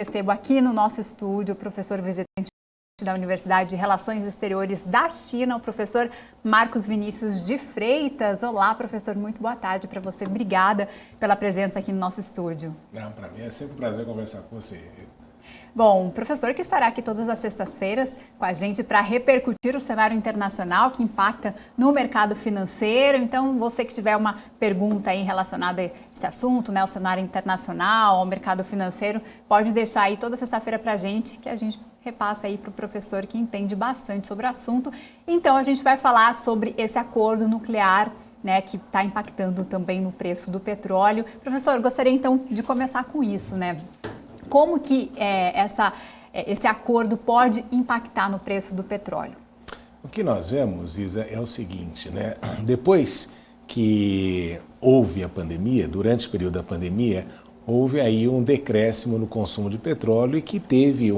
Recebo aqui no nosso estúdio o professor visitante da Universidade de Relações Exteriores da China, o professor Marcos Vinícius de Freitas. Olá, professor, muito boa tarde para você. Obrigada pela presença aqui no nosso estúdio. Para mim é sempre um prazer conversar com você. Bom, o professor que estará aqui todas as sextas-feiras com a gente para repercutir o cenário internacional que impacta no mercado financeiro. Então, você que tiver uma pergunta aí relacionada a esse assunto, né, o cenário internacional, ao mercado financeiro, pode deixar aí toda sexta-feira para a gente, que a gente repassa aí para o professor que entende bastante sobre o assunto. Então, a gente vai falar sobre esse acordo nuclear, né, que está impactando também no preço do petróleo. Professor, gostaria então de começar com isso, né? Como que esse acordo pode impactar no preço do petróleo? O que nós vemos, Isa, é o seguinte, né? Depois que houve a pandemia, durante o período da pandemia, houve aí um decréscimo no consumo de petróleo e que teve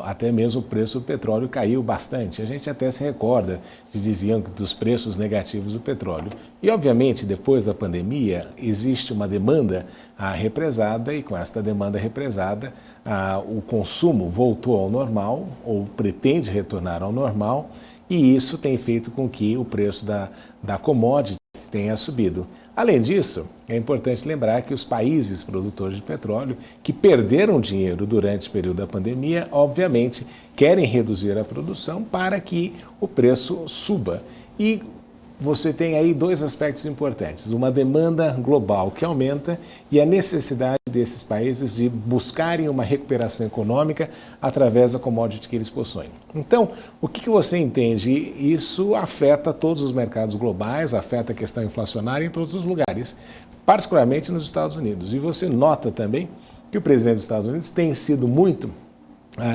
até mesmo o preço do petróleo caiu bastante. A gente até se recorda diziam dos preços negativos do petróleo. E, obviamente, depois da pandemia, existe uma demanda represada e com esta demanda represada, o consumo voltou ao normal ou pretende retornar ao normal e isso tem feito com que o preço da commodity tenha subido. Além disso, é importante lembrar que os países produtores de petróleo que perderam dinheiro durante o período da pandemia, obviamente, querem reduzir a produção para que o preço suba. E você tem aí dois aspectos importantes, uma demanda global que aumenta e a necessidade desses países de buscarem uma recuperação econômica através da commodity que eles possuem. Então, o que você entende? Isso afeta todos os mercados globais, afeta a questão inflacionária em todos os lugares, particularmente nos Estados Unidos. E você nota também que o presidente dos Estados Unidos tem sido muito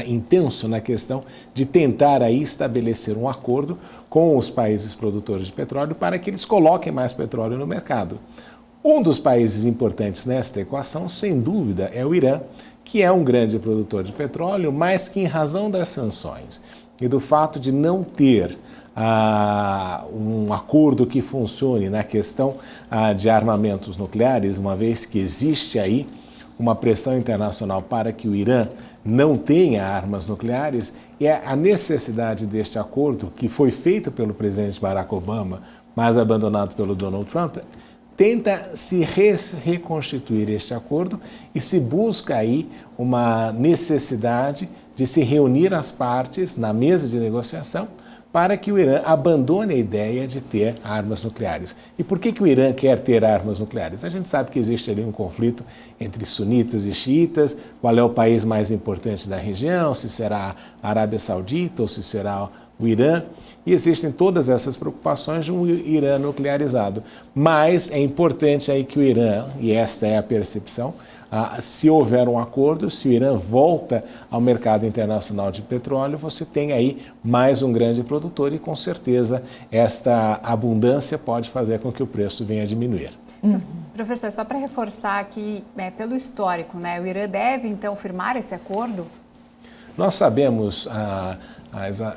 intenso na questão de tentar aí estabelecer um acordo com os países produtores de petróleo para que eles coloquem mais petróleo no mercado. Um dos países importantes nesta equação, sem dúvida, é o Irã, que é um grande produtor de petróleo, mas que em razão das sanções e do fato de não ter um acordo que funcione na questão de armamentos nucleares, uma vez que existe aí uma pressão internacional para que o Irã não tenha armas nucleares, e a necessidade deste acordo, que foi feito pelo presidente Barack Obama, mas abandonado pelo Donald Trump, tenta se reconstituir este acordo e se busca aí uma necessidade de se reunir as partes na mesa de negociação para que o Irã abandone a ideia de ter armas nucleares. E por que o Irã quer ter armas nucleares? A gente sabe que existe ali um conflito entre sunitas e xiitas, qual é o país mais importante da região, se será a Arábia Saudita ou se será o Irã, e existem todas essas preocupações de um Irã nuclearizado. Mas é importante aí que o Irã, e esta é a percepção, se houver um acordo, se o Irã volta ao mercado internacional de petróleo, você tem aí mais um grande produtor e com certeza esta abundância pode fazer com que o preço venha a diminuir. Professor, só para reforçar aqui, pelo histórico, né, o Irã deve então firmar esse acordo? Nós sabemos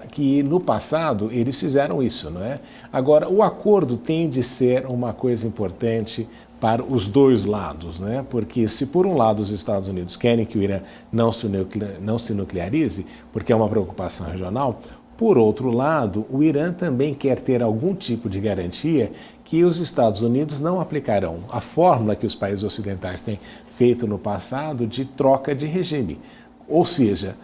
que no passado eles fizeram isso, não é? Agora, o acordo tem de ser uma coisa importante para os dois lados, né? Porque se por um lado os Estados Unidos querem que o Irã não se nuclearize, porque é uma preocupação regional, por outro lado, o Irã também quer ter algum tipo de garantia que os Estados Unidos não aplicarão a fórmula que os países ocidentais têm feito no passado de troca de regime. Ou seja,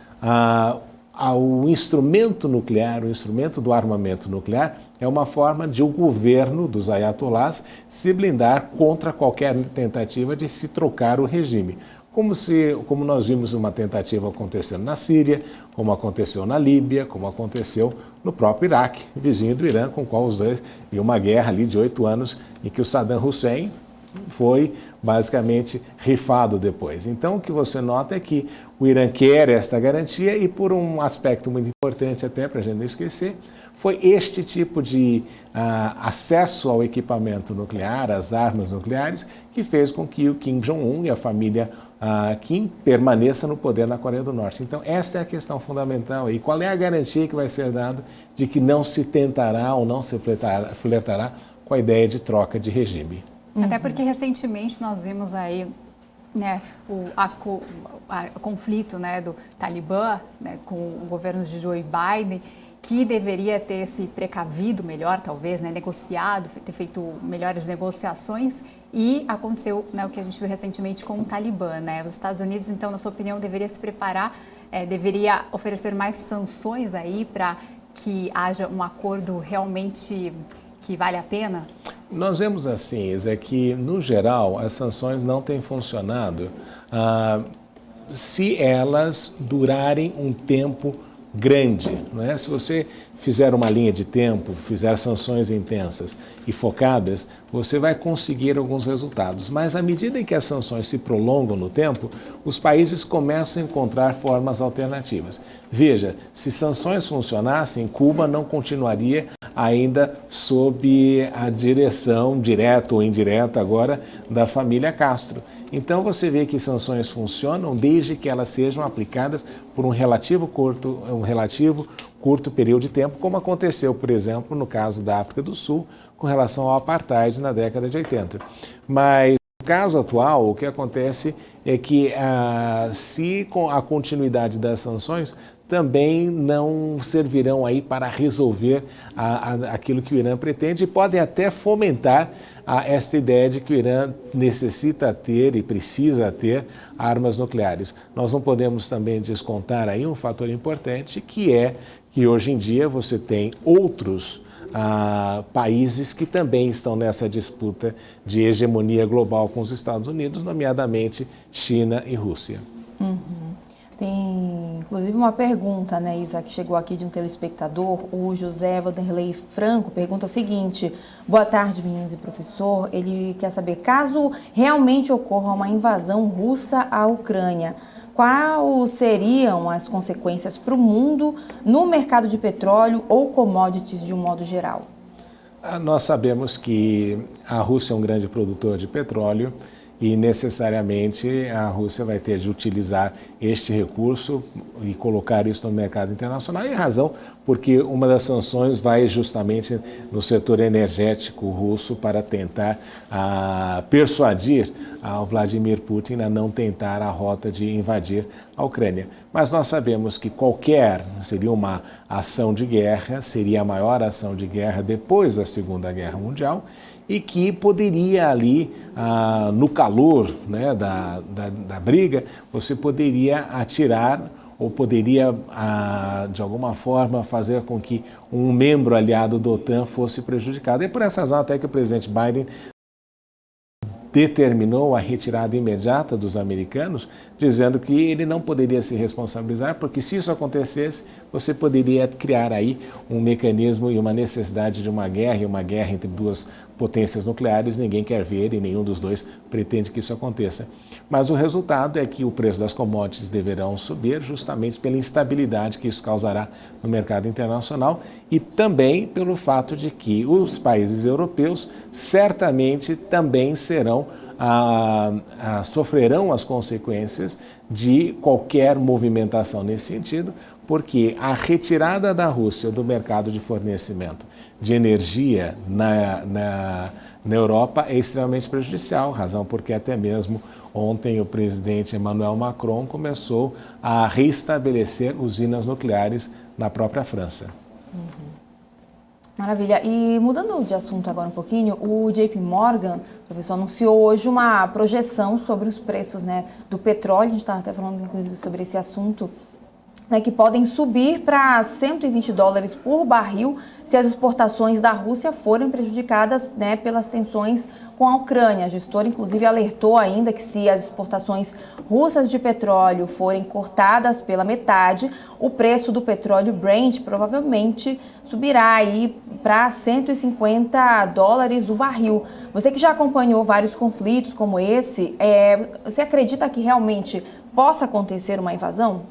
o instrumento nuclear, o instrumento do armamento nuclear, é uma forma de o governo dos ayatollahs se blindar contra qualquer tentativa de se trocar o regime. Como nós vimos uma tentativa acontecendo na Síria, como aconteceu na Líbia, como aconteceu no próprio Iraque, vizinho do Irã, com o qual os dois, e uma guerra ali de 8 anos, em que o Saddam Hussein foi basicamente rifado depois. Então, o que você nota é que o Irã quer esta garantia e, por um aspecto muito importante até, para a gente não esquecer, foi este tipo de acesso ao equipamento nuclear, às armas nucleares, que fez com que o Kim Jong-un e a família Kim permaneça no poder na Coreia do Norte. Então, esta é a questão fundamental aí. Qual é a garantia que vai ser dada de que não se tentará ou não se flertará com a ideia de troca de regime? Até porque recentemente nós vimos aí né, o conflito, né, do Talibã, né, com o governo de Joe Biden, que deveria ter se precavido melhor, talvez, né, negociado, ter feito melhores negociações, e aconteceu, né, o que a gente viu recentemente com o Talibã, né? Os Estados Unidos, então, na sua opinião, deveria se preparar, deveria oferecer mais sanções aí para que haja um acordo realmente que vale a pena? Nós vemos assim, Isa, que, no geral, as sanções não têm funcionado se elas durarem um tempo grande, não é? Se você fizer uma linha de tempo, fizer sanções intensas e focadas, você vai conseguir alguns resultados. Mas à medida em que as sanções se prolongam no tempo, os países começam a encontrar formas alternativas. Veja, se sanções funcionassem, Cuba não continuaria ainda sob a direção, direta ou indireta agora, da família Castro. Então você vê que sanções funcionam desde que elas sejam aplicadas por um relativo curto período de tempo, como aconteceu, por exemplo, no caso da África do Sul, com relação ao apartheid na década de 80. Mas no caso atual, o que acontece é que se com a continuidade das sanções também não servirão aí para resolver aquilo que o Irã pretende e podem até fomentar esta ideia de que o Irã necessita ter e precisa ter armas nucleares. Nós não podemos também descontar aí um fator importante, que é que hoje em dia você tem outros países que também estão nessa disputa de hegemonia global com os Estados Unidos, nomeadamente China e Rússia. Uhum. Tem, inclusive, uma pergunta, né, Isa, que chegou aqui de um telespectador, o José Vanderlei Franco, pergunta o seguinte: boa tarde, meninos e professor. Ele quer saber, caso realmente ocorra uma invasão russa à Ucrânia, quais seriam as consequências para o mundo no mercado de petróleo ou commodities de um modo geral? Nós sabemos que a Rússia é um grande produtor de petróleo e necessariamente a Rússia vai ter de utilizar este recurso e colocar isso no mercado internacional, e razão porque uma das sanções vai justamente no setor energético russo para tentar persuadir ao Vladimir Putin a não tentar a rota de invadir a Ucrânia. Mas nós sabemos que seria uma ação de guerra, seria a maior ação de guerra depois da Segunda Guerra Mundial, e que poderia ali, no calor, né, da briga, você poderia atirar ou poderia, de alguma forma, fazer com que um membro aliado da OTAN fosse prejudicado. E por essa razão até que o presidente Biden determinou a retirada imediata dos americanos, dizendo que ele não poderia se responsabilizar, porque se isso acontecesse, você poderia criar aí um mecanismo e uma necessidade de uma guerra entre duas potências nucleares. Ninguém quer ver e nenhum dos dois pretende que isso aconteça. Mas o resultado é que o preço das commodities deverão subir justamente pela instabilidade que isso causará no mercado internacional e também pelo fato de que os países europeus certamente também sofrerão as consequências de qualquer movimentação nesse sentido, porque a retirada da Rússia do mercado de fornecimento de energia na Europa é extremamente prejudicial, razão porque até mesmo ontem o presidente Emmanuel Macron começou a reestabelecer usinas nucleares na própria França. Uhum. Maravilha. E mudando de assunto agora um pouquinho, o JP Morgan, o professor, anunciou hoje uma projeção sobre os preços, né, do petróleo. A gente estava até falando, inclusive, sobre esse assunto, né, que podem subir para $120 por barril se as exportações da Rússia forem prejudicadas, né, pelas tensões com a Ucrânia. A gestora, inclusive, alertou ainda que se as exportações russas de petróleo forem cortadas pela metade, o preço do petróleo Brent provavelmente subirá aí para $150 o barril. Você que já acompanhou vários conflitos como esse, você acredita que realmente possa acontecer uma invasão?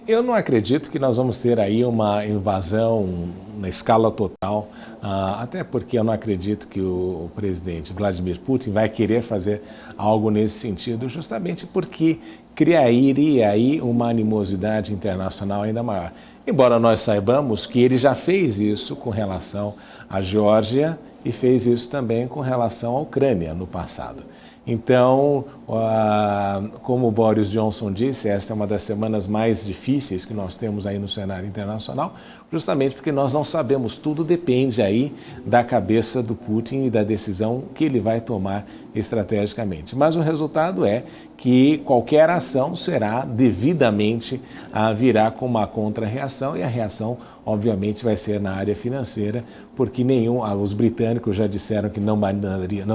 Eu não acredito que nós vamos ter aí uma invasão na escala total, até porque eu não acredito que o presidente Vladimir Putin vai querer fazer algo nesse sentido, justamente porque criaria aí uma animosidade internacional ainda maior. Embora nós saibamos que ele já fez isso com relação à Geórgia e fez isso também com relação à Ucrânia no passado. Então, como o Boris Johnson disse, esta é uma das semanas mais difíceis que nós temos aí no cenário internacional, justamente porque nós não sabemos, tudo depende aí da cabeça do Putin e da decisão que ele vai tomar estrategicamente. Mas o resultado é que qualquer ação será devidamente virá com uma contra-reação, e a reação, obviamente, vai ser na área financeira, porque os britânicos já disseram que não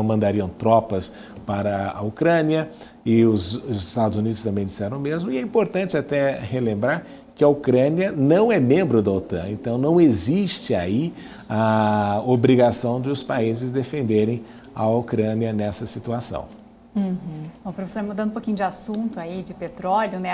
mandariam tropas para a Ucrânia, e os Estados Unidos também disseram o mesmo, e é importante até relembrar que a Ucrânia não é membro da OTAN, então não existe aí a obrigação de os países defenderem a Ucrânia nessa situação. Bom, professor, mudando um pouquinho de assunto aí, de petróleo, né?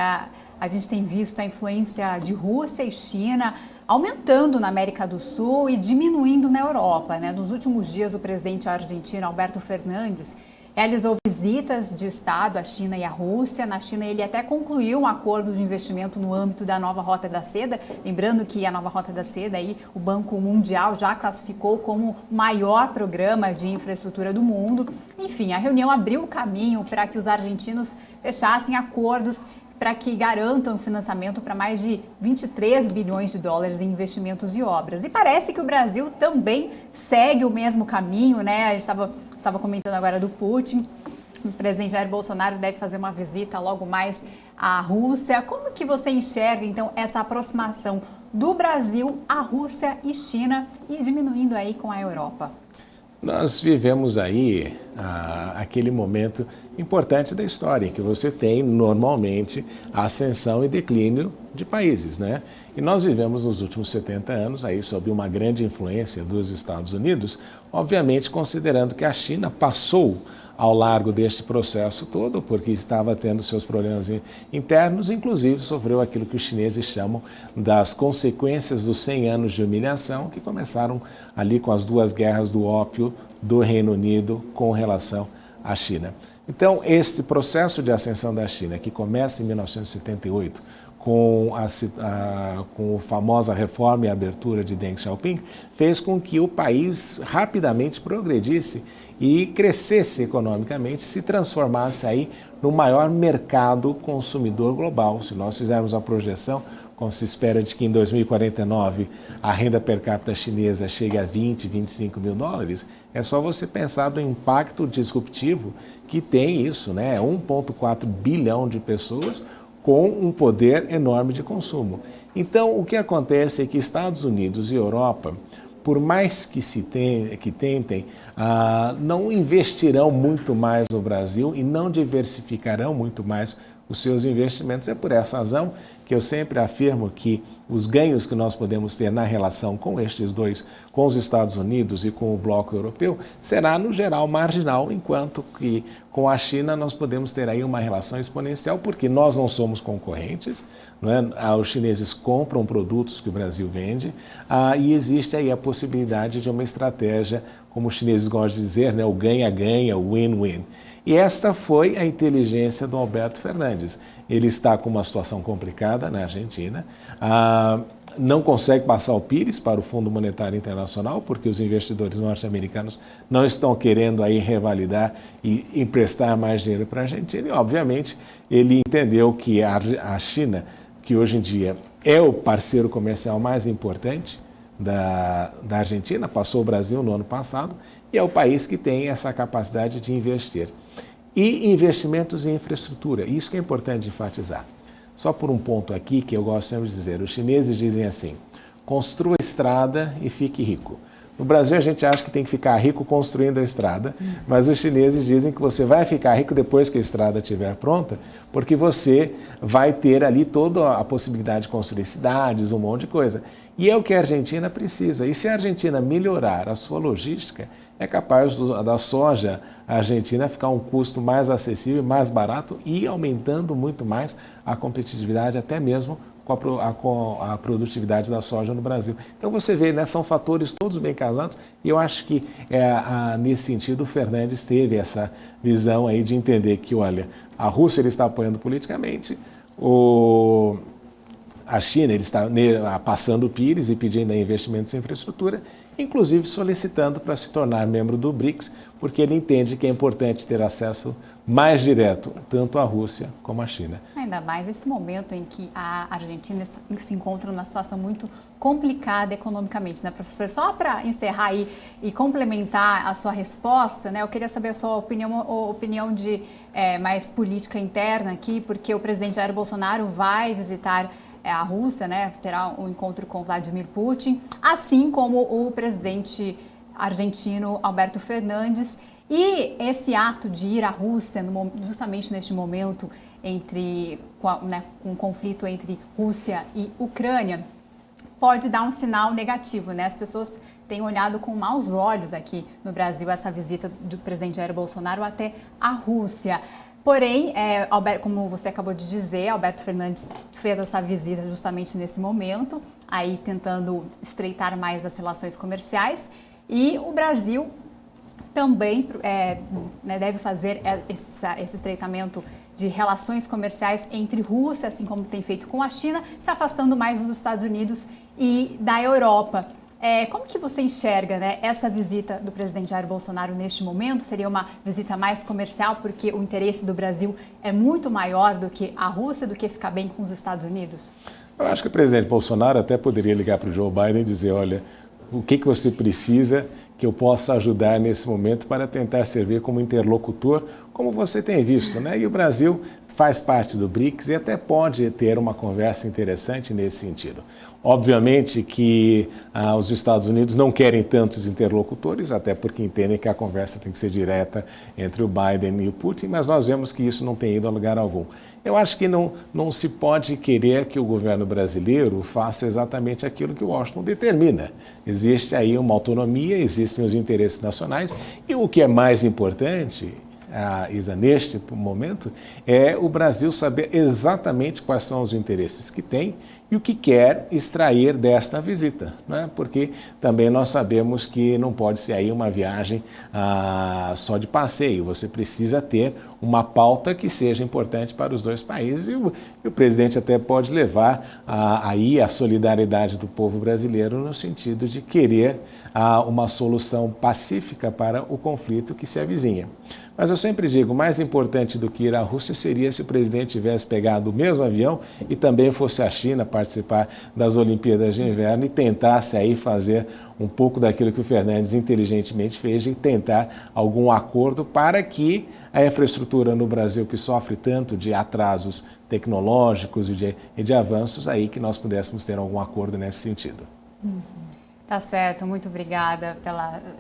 A gente tem visto a influência de Rússia e China aumentando na América do Sul e diminuindo na Europa, né? Nos últimos dias, o presidente argentino, Alberto Fernandes, realizou visitas de Estado à China e à Rússia. Na China, ele até concluiu um acordo de investimento no âmbito da nova Rota da Seda. Lembrando que a nova Rota da Seda, aí, o Banco Mundial já classificou como o maior programa de infraestrutura do mundo. Enfim, a reunião abriu o caminho para que os argentinos fechassem acordos para que garantam financiamento para mais de 23 bilhões de dólares em investimentos e obras. E parece que o Brasil também segue o mesmo caminho, né? A gente estava comentando agora do Putin. O presidente Jair Bolsonaro deve fazer uma visita logo mais à Rússia. Como que você enxerga, então, essa aproximação do Brasil à Rússia e China e diminuindo aí com a Europa? Nós vivemos aí aquele momento importante da história, em que você tem normalmente a ascensão e declínio de países, né? E nós vivemos nos últimos 70 anos aí sob uma grande influência dos Estados Unidos, obviamente considerando que a China passou ao largo deste processo todo, porque estava tendo seus problemas internos, inclusive sofreu aquilo que os chineses chamam das consequências dos 100 anos de humilhação, que começaram ali com as duas guerras do ópio do Reino Unido com relação à China. Então, este processo de ascensão da China, que começa em 1978, com a famosa reforma e abertura de Deng Xiaoping, fez com que o país rapidamente progredisse e crescesse economicamente, se transformasse aí no maior mercado consumidor global. Se nós fizermos a projeção, como se espera de que em 2049 a renda per capita chinesa chegue a 20, 25 mil dólares, é só você pensar no impacto disruptivo que tem isso, né? 1,4 bilhão de pessoas com um poder enorme de consumo. Então, o que acontece é que Estados Unidos e Europa, por mais que tentem, não investirão muito mais no Brasil e não diversificarão muito mais os seus investimentos. É por essa razão que eu sempre afirmo que os ganhos que nós podemos ter na relação com estes dois, com os Estados Unidos e com o bloco europeu, será no geral marginal, enquanto que com a China nós podemos ter aí uma relação exponencial, porque nós não somos concorrentes, não é? Os chineses compram produtos que o Brasil vende, e existe aí a possibilidade de uma estratégia, como os chineses gostam de dizer, né? O ganha-ganha, o win-win. E esta foi a inteligência do Alberto Fernandes. Ele está com uma situação complicada na Argentina, não consegue passar o Pires para o Fundo Monetário Internacional, porque os investidores norte-americanos não estão querendo aí revalidar e emprestar mais dinheiro para a Argentina. E, obviamente, ele entendeu que a China, que hoje em dia é o parceiro comercial mais importante da Argentina, passou o Brasil no ano passado, e é o país que tem essa capacidade de investir. E investimentos em infraestrutura, isso que é importante enfatizar. Só por um ponto aqui que eu gosto sempre de dizer, os chineses dizem assim, construa estrada e fique rico. No Brasil a gente acha que tem que ficar rico construindo a estrada, mas os chineses dizem que você vai ficar rico depois que a estrada estiver pronta, porque você vai ter ali toda a possibilidade de construir cidades, um monte de coisa. E é o que a Argentina precisa. E se a Argentina melhorar a sua logística, é capaz da soja argentina ficar um custo mais acessível, mais barato e aumentando muito mais a competitividade, até mesmo com a produtividade da soja no Brasil. Então você vê, né, são fatores todos bem casados, e eu acho que nesse sentido o Fernandes teve essa visão aí de entender que, olha, a Rússia ele está apoiando politicamente, a China ele está passando o Pires e pedindo investimentos em infraestrutura, inclusive solicitando para se tornar membro do BRICS, porque ele entende que é importante ter acesso mais direto, tanto à Rússia como à China. Ainda mais nesse momento em que a Argentina se encontra numa situação muito complicada economicamente, né, professor? Só para encerrar aí e complementar a sua resposta, né, eu queria saber a sua opinião de mais política interna aqui, porque o presidente Jair Bolsonaro vai visitar a Rússia, né, terá um encontro com Vladimir Putin, assim como o presidente argentino Alberto Fernandes. E esse ato de ir à Rússia, justamente neste momento com um conflito entre Rússia e Ucrânia, pode dar um sinal negativo, né? As pessoas têm olhado com maus olhos aqui no Brasil essa visita do presidente Jair Bolsonaro até a Rússia. Porém, como você acabou de dizer, Alberto Fernandes fez essa visita justamente nesse momento, aí tentando estreitar mais as relações comerciais, e o Brasil também deve fazer esse estreitamento de relações comerciais entre Rússia, assim como tem feito com a China, se afastando mais dos Estados Unidos e da Europa. Como que você enxerga, né, essa visita do presidente Jair Bolsonaro neste momento? Seria uma visita mais comercial, porque o interesse do Brasil é muito maior do que a Rússia, do que ficar bem com os Estados Unidos? Eu acho que o presidente Bolsonaro até poderia ligar para o Joe Biden e dizer, olha, o que você precisa que eu possa ajudar nesse momento para tentar servir como interlocutor, como você tem visto, né? E o Brasil faz parte do BRICS e até pode ter uma conversa interessante nesse sentido. Obviamente que os Estados Unidos não querem tantos interlocutores, até porque entendem que a conversa tem que ser direta entre o Biden e o Putin, mas nós vemos que isso não tem ido a lugar algum. Eu acho que não se pode querer que o governo brasileiro faça exatamente aquilo que o Washington determina. Existe aí uma autonomia, existem os interesses nacionais e o que é mais importante, Isa, neste momento, é o Brasil saber exatamente quais são os interesses que tem e o que quer extrair desta visita, né? Porque também nós sabemos que não pode ser aí uma viagem só de passeio, você precisa ter uma pauta que seja importante para os dois países e o presidente até pode levar aí a solidariedade do povo brasileiro no sentido de querer uma solução pacífica para o conflito que se avizinha. Mas eu sempre digo, mais importante do que ir à Rússia seria se o presidente tivesse pegado o mesmo avião e também fosse à China participar das Olimpíadas de Inverno e tentasse aí fazer um pouco daquilo que o Fernandes inteligentemente fez de tentar algum acordo para que a infraestrutura no Brasil, que sofre tanto de atrasos tecnológicos e de avanços, aí que nós pudéssemos ter algum acordo nesse sentido. Tá certo, muito obrigada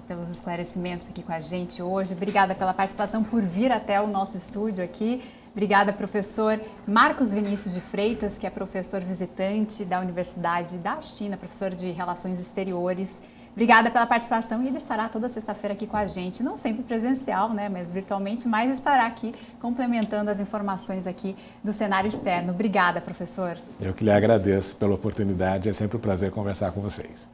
pelos esclarecimentos aqui com a gente hoje. Obrigada pela participação, por vir até o nosso estúdio aqui. Obrigada, professor Marcos Vinícius de Freitas, que é professor visitante da Universidade da China, professor de Relações Exteriores. Obrigada pela participação e ele estará toda sexta-feira aqui com a gente, não sempre presencial, né, mas virtualmente, mas estará aqui complementando as informações aqui do cenário externo. Obrigada, professor. Eu que lhe agradeço pela oportunidade, é sempre um prazer conversar com vocês.